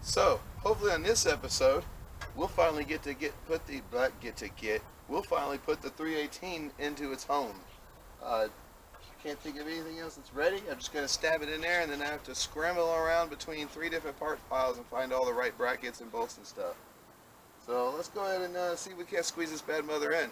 So hopefully on this episode, we'll finally put the 318 into its home. Can't think of anything else that's ready. I'm just gonna stab it in there, and then I have to scramble around between 3 different part piles and find all the right brackets and bolts and stuff. So let's go ahead and see if we can't squeeze this bad mother in.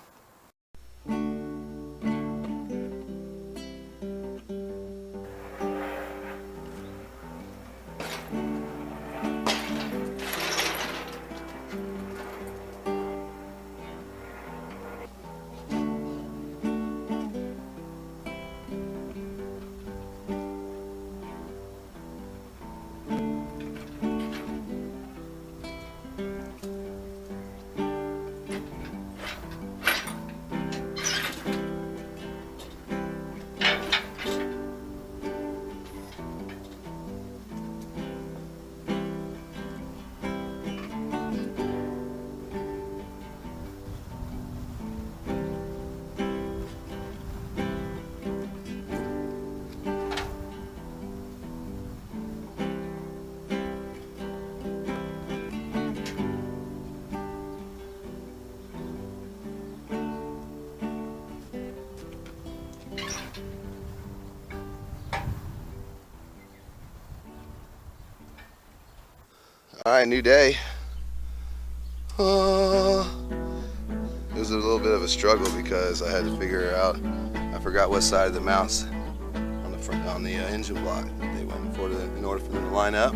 Alright, new day. It was a little bit of a struggle because I had to figure out, I forgot what side of the mounts on the front, on the engine block they went for in order for them to line up.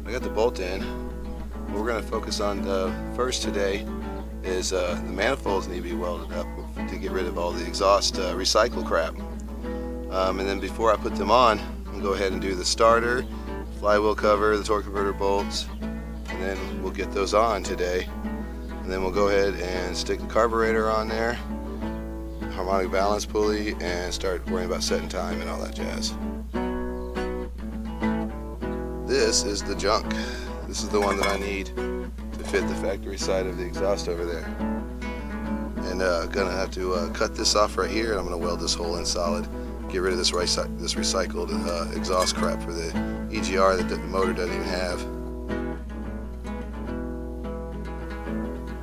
I got the bolt in. What we're going to focus on first today is the manifolds need to be welded up to get rid of all the exhaust recycle crap. And then before I put them on, I'm going to go ahead and do the starter, flywheel cover, the torque converter bolts, and then we'll get those on today. And then we'll go ahead and stick the carburetor on there, harmonic balance pulley, and start worrying about setting time and all that jazz. This is the junk. This is the one that I need to fit the factory side of the exhaust over there. And gonna have to cut this off right here, and I'm gonna weld this hole in solid. Get rid of this recycled exhaust crap for the EGR that the motor doesn't even have.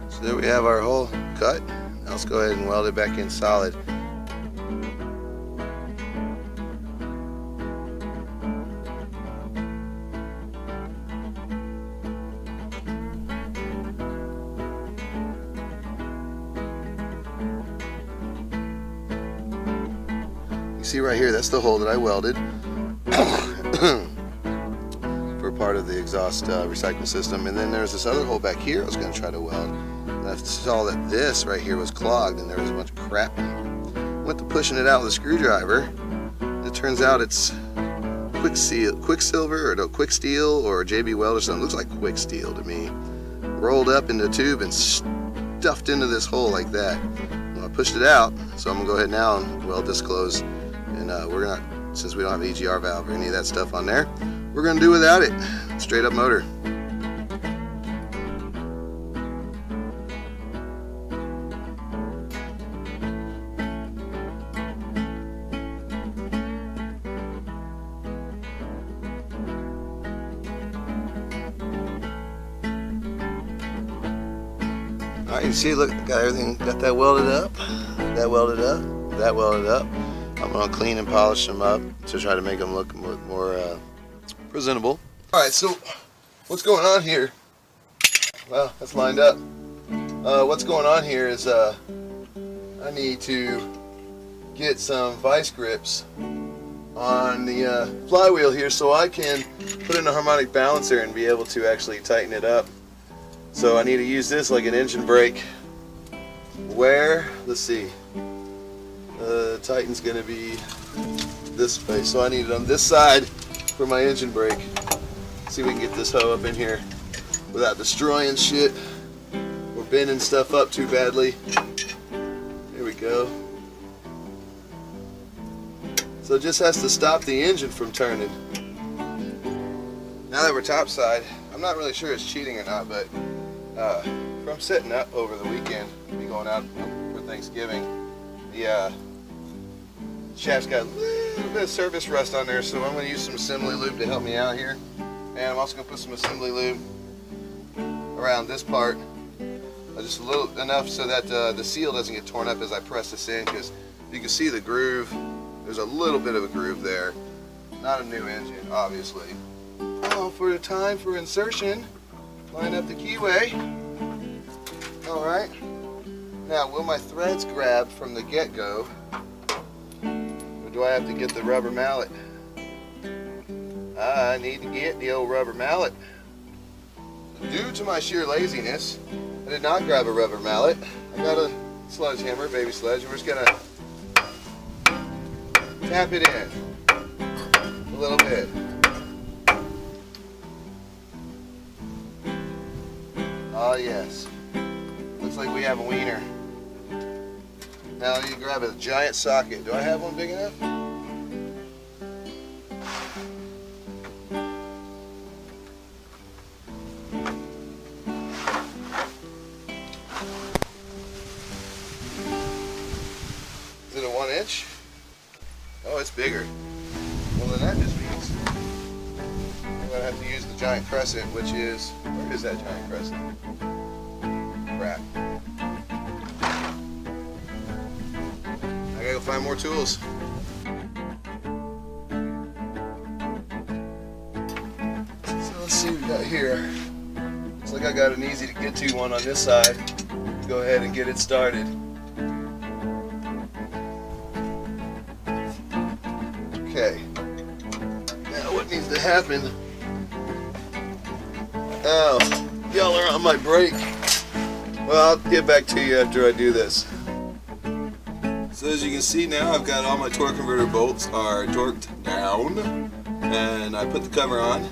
So there we have our hole cut. Now let's go ahead and weld it back in solid. You see right here, that's the hole that I welded for part of the exhaust recycle system. And then there's this other hole back here I was going to try to weld. And I saw that this right here was clogged and there was a bunch of crap. I went to pushing it out with a screwdriver. It turns out it's Quicksilver or Quick Steel or JB Weld or something. It looks like Quick Steel to me. Rolled up into a tube and stuffed into this hole like that. Well, I pushed it out, so I'm going to go ahead now and weld this close. And we're not, since we don't have an EGR valve or any of that stuff on there, we're going to do without it. Straight up motor. Alright, you see, look, got everything, got that welded up, that welded up, that welded up. I'm going to clean and polish them up to try to make them look more presentable. Alright, so what's going on here? Well, that's lined up. What's going on here is I need to get some vice grips on the flywheel here so I can put in a harmonic balancer and be able to actually tighten it up. So I need to use this like an engine brake. Where? Let's see. Tighten's going to be this way, so I need it on this side for my engine brake. See if we can get this hoe up in here without destroying shit or bending stuff up too badly. There we go. So it just has to stop the engine from turning. Now that we're topside, I'm not really sure it's cheating or not, but from setting up over the weekend, be going out for Thanksgiving, the shaft's got a little bit of surface rust on there, so I'm going to use some assembly lube to help me out here. And I'm also going to put some assembly lube around this part, just a little enough so that the seal doesn't get torn up as I press this in, because you can see the groove. There's a little bit of a groove there. Not a new engine, obviously. Oh, for the time for insertion, line up the keyway. All right. Now, will my threads grab from the get-go, or do I have to get the rubber mallet? I need to get the old rubber mallet. Due to my sheer laziness, I did not grab a rubber mallet. I got a sledgehammer, baby sledge, and we're just gonna tap it in a little bit. Oh yes, looks like we have a wiener. Now you grab a giant socket. Do I have one big enough? Is it a 1 inch? Oh, it's bigger. Well, then that just means I'm going to have to use the giant crescent, which is, where is that giant crescent? Crap. I gotta go find more tools. So let's see what we got here. Looks like I got an easy to get to one on this side. Go ahead and get it started. Okay. Now what needs to happen? Oh, y'all are on my brake. Well, I'll get back to you after I do this. So as you can see now, I've got all my torque converter bolts are torqued down, and I put the cover on.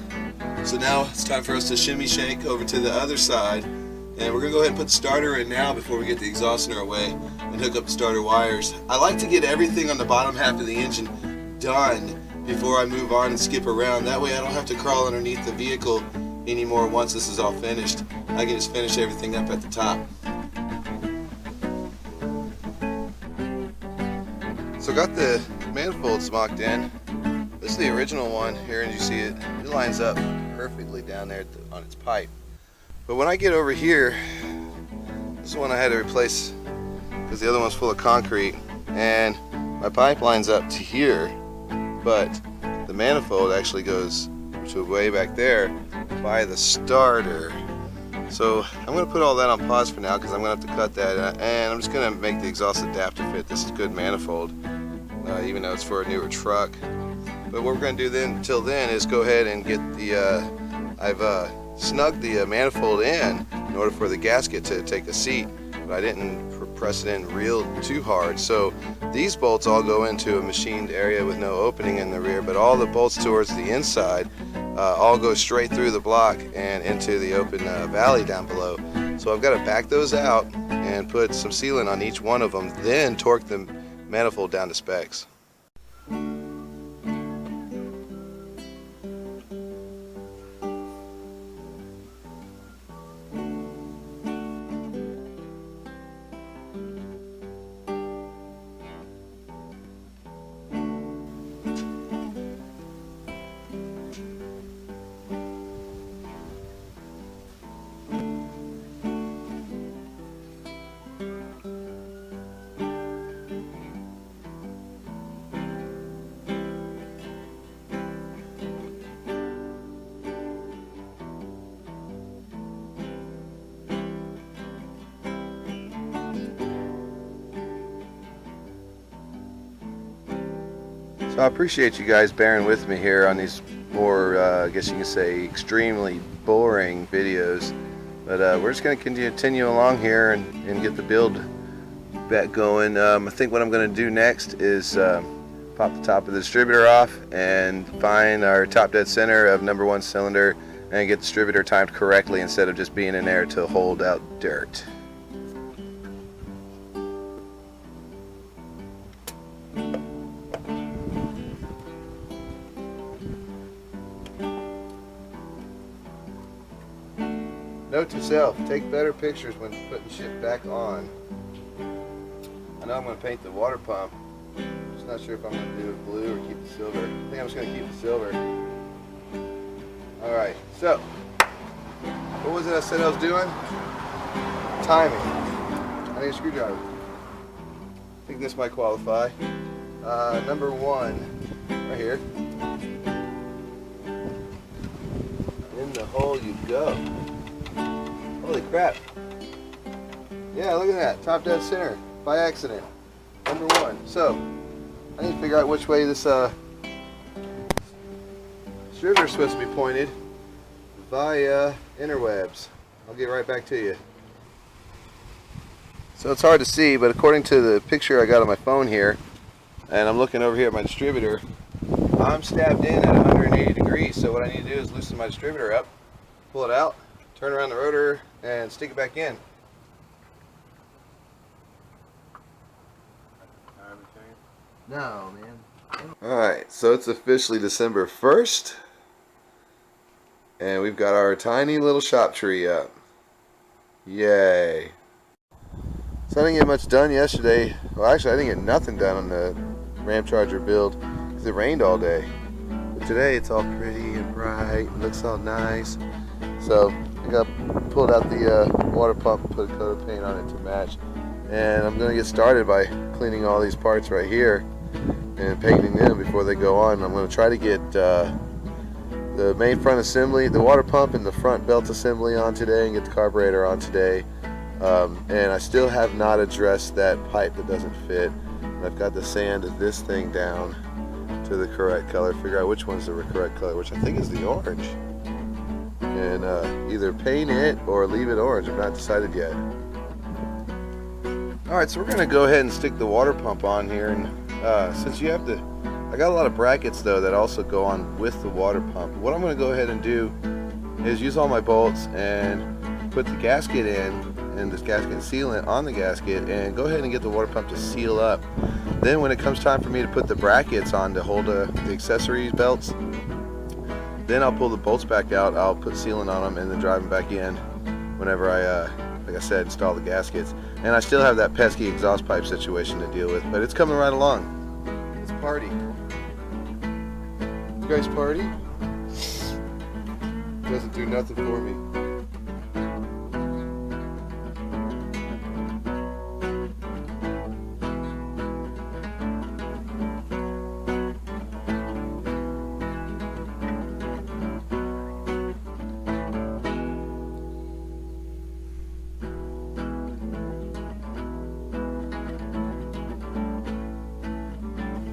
So now it's time for us to shimmy shank over to the other side, and we're gonna go ahead and put the starter in now before we get the exhaust nut away and hook up the starter wires. I like to get everything on the bottom half of the engine done before I move on and skip around. That way I don't have to crawl underneath the vehicle anymore once this is all finished. I can just finish everything up at the top. So got the manifolds mocked in. This is the original one here, and you see it lines up perfectly down there on its pipe. But when I get over here, this is one I had to replace because the other one's full of concrete, and my pipe lines up to here, but the manifold actually goes to way back there by the starter. So I'm going to put all that on pause for now because I'm going to have to cut that, and I'm just going to make the exhaust adapter fit. This is good manifold, even though it's for a newer truck. But what we're going to do then, till then, is go ahead and get the, I've snugged the manifold in order for the gasket to take a seat, but I didn't press it in real too hard. So these bolts all go into a machined area with no opening in the rear, but all the bolts towards the inside all go straight through the block and into the open valley down below. So I've got to back those out and put some sealant on each one of them, then torque the manifold down to specs. So I appreciate you guys bearing with me here on these more, I guess you can say, extremely boring videos. But we're just going to continue along here and get the build back going. I think what I'm going to do next is pop the top of the distributor off and find our top dead center of #1 cylinder and get the distributor timed correctly instead of just being in there to hold out dirt. Note to self, take better pictures when putting shit back on. I know I'm going to paint the water pump. Just not sure if I'm going to do it blue or keep the silver. I think I'm just going to keep the silver. Alright, so What was it I said I was doing? Timing. I need a screwdriver. I think this might qualify. Number 1, right here. In the hole you go. Holy crap. Yeah, look at that. Top dead center. By accident. Number 1. So, I need to figure out which way this distributor is supposed to be pointed via interwebs. I'll get right back to you. So it's hard to see, but according to the picture I got on my phone here, and I'm looking over here at my distributor, I'm stabbed in at 180 degrees. So what I need to do is loosen my distributor up, pull it out, turn around the rotor, and stick it back in. No, man. Alright, so it's officially December 1st, and we've got our tiny little shop tree up. Yay. So I didn't get much done yesterday. Well, actually I didn't get nothing done on the Ramcharger build because it rained all day. But today it's all pretty and bright and looks all nice. So I pulled out the water pump and put a coat of paint on it to match. And I'm going to get started by cleaning all these parts right here and painting them before they go on. I'm going to try to get the main front assembly, the water pump and the front belt assembly on today, and get the carburetor on today. And I still have not addressed that pipe that doesn't fit. And I've got to sand this thing down to the correct color, figure out which one's the correct color, which I think is the orange. And either paint it or leave it orange. I'm not decided yet. Alright, so we're going to go ahead and stick the water pump on here. And since you have to, I got a lot of brackets though that also go on with the water pump. What I'm going to go ahead and do is use all my bolts and put the gasket in, and this gasket sealant on the gasket, and go ahead and get the water pump to seal up. Then when it comes time for me to put the brackets on to hold the accessories belts, then I'll pull the bolts back out, I'll put sealant on them, and then drive them back in whenever I, like I said, install the gaskets. And I still have that pesky exhaust pipe situation to deal with, but it's coming right along. It's party. You guys party? Doesn't do nothing for me.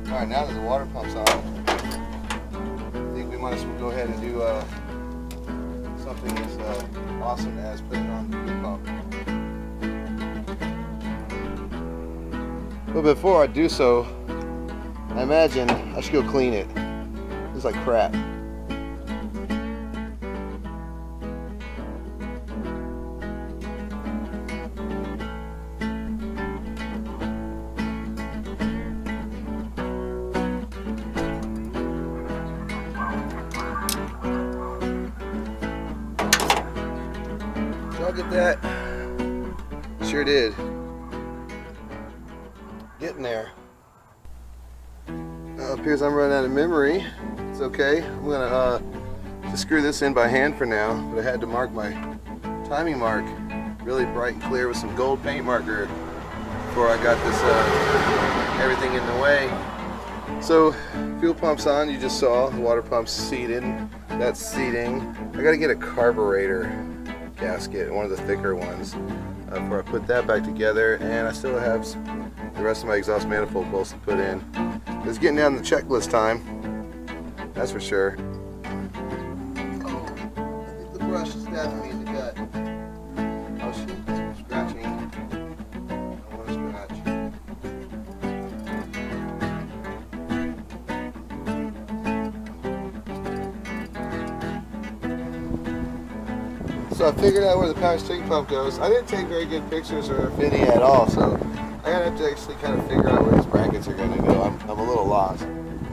Alright, now that the water pump's on, I think we might as well go ahead and do something as awesome as putting on the pump. But before I do so, I imagine I should go clean it. It's like crap. Get that? Sure did. Getting there. Appears I'm running out of memory. It's okay. I'm gonna just screw this in by hand for now, but I had to mark my timing mark really bright and clear with some gold paint marker before I got this everything in the way. So fuel pump's on. You just saw the water pump's seated. That's seating. I gotta get a carburetor gasket, one of the thicker ones, before I put that back together, and I still have the rest of my exhaust manifold bolts to put in. It's getting down the checklist time, that's for sure. Oh, I think the brush is stabbing me in the gut. Oh shoot, I'm scratching. I don't want to scratch. So I figured out where the power steering pump goes. I didn't take very good pictures or any at all, so I'm gonna have to actually kind of figure out where these brackets are gonna go. I'm a little lost.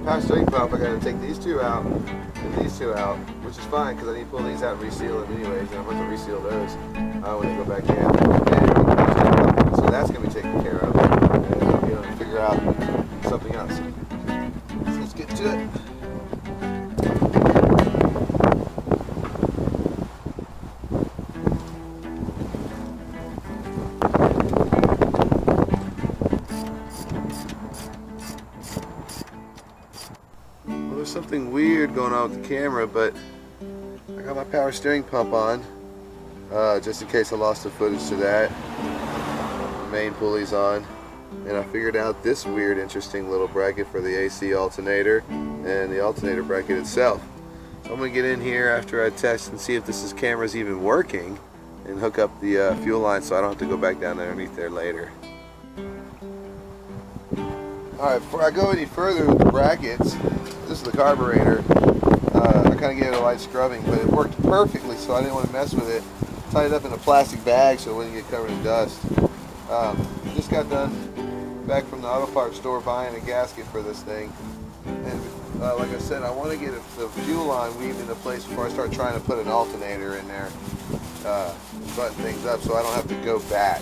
Power steering pump, I gotta take these two out and these two out, which is fine because I need to pull these out and reseal them anyways, and I'm going to reseal those when they go back in. So that's gonna be taken care of, and I'll be able to figure out something else. So let's get to it. something weird going on with the camera, but I got my power steering pump on, just in case I lost the footage to that. The main pulley's on, and I figured out this weird, interesting little bracket for the AC alternator and the alternator bracket itself. So I'm gonna get in here after I test and see if this camera's even working, and hook up the fuel line so I don't have to go back down underneath there later. Alright, before I go any further with the brackets, this is the carburetor. I kind of gave it a light scrubbing, but it worked perfectly, so I didn't want to mess with it. Tied it up in a plastic bag so it wouldn't get covered in dust. Just got done back from the auto parts store buying a gasket for this thing. And like I said, I want to get the fuel line weaved into place before I start trying to put an alternator in there. Button things up so I don't have to go back.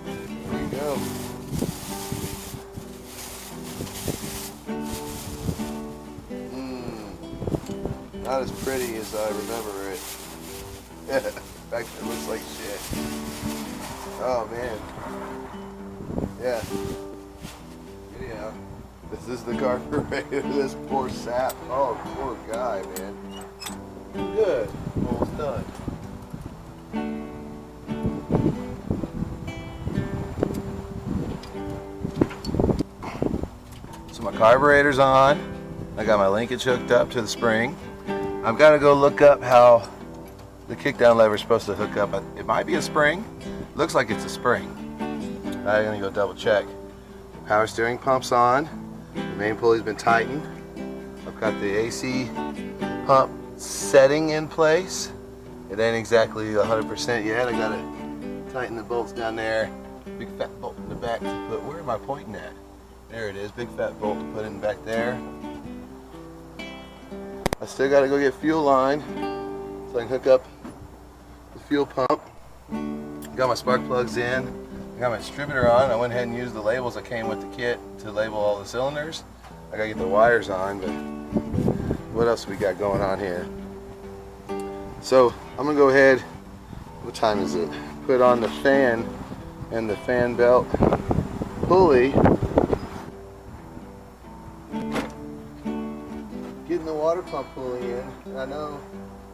There you go. Not as pretty as I remember it. In fact, it looks like shit. Oh man. Yeah. Anyhow, this is the carburetor. This poor sap. Oh, poor guy, man. Good. Almost done. So my carburetor's on. I got my linkage hooked up to the spring. I've got to go look up how the kickdown lever is supposed to hook up. It might be a spring. Looks like it's a spring. I'm gonna go double check. Power steering pump's on. The main pulley's been tightened. I've got the AC pump setting in place. It ain't exactly 100% yet. I gotta tighten the bolts down there. Big fat bolt in the back to put. Where am I pointing at? There it is. Big fat bolt to put in back there. I still got to go get fuel line so I can hook up the fuel pump. Got my spark plugs in. I got my distributor on. I went ahead and used the labels that came with the kit to label all the cylinders. I got to get the wires on, but what else we got going on here? So I'm going to go ahead, what time is it? Put on the fan and the fan belt pulley. Getting the water pump pulley in, and I know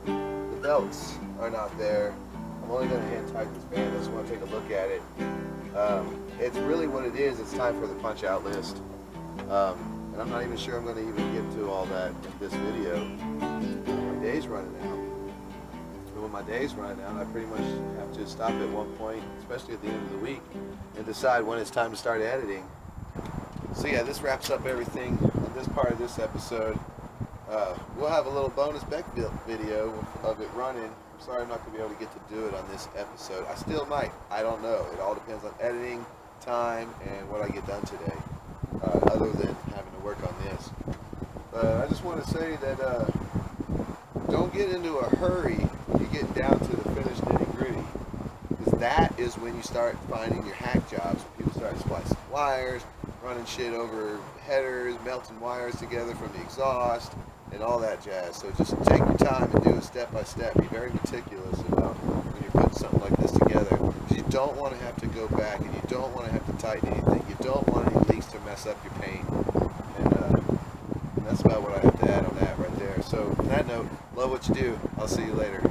the belts are not there. I'm only going to hand tighten this band. I just want to take a look at it. It's really what it is. It's time for the punch out list. And I'm not even sure I'm going to even get to all that in this video. My day's running out. And when my day's running out, I pretty much have to stop at one point, especially at the end of the week, and decide when it's time to start editing. So yeah, this wraps up everything on this part of this episode. We'll have a little bonus BeckBuilt video of it running. I'm sorry I'm not going to be able to get to do it on this episode. I still might. I don't know. It all depends on editing, time, and what I get done today, other than having to work on this. But I just want to say that don't get into a hurry when you get down to the finished nitty-gritty, because that is when you start finding your hack jobs, when people start splicing wires, running shit over headers, melting wires together from the exhaust, and all that jazz. So just take your time and do it step by step. Be very meticulous about when you're putting something like this together. You don't want to have to go back, and you don't want to have to tighten anything. You don't want any leaks to mess up your paint. And that's about what I have to add on that right there. So on that note, love what you do. I'll see you later.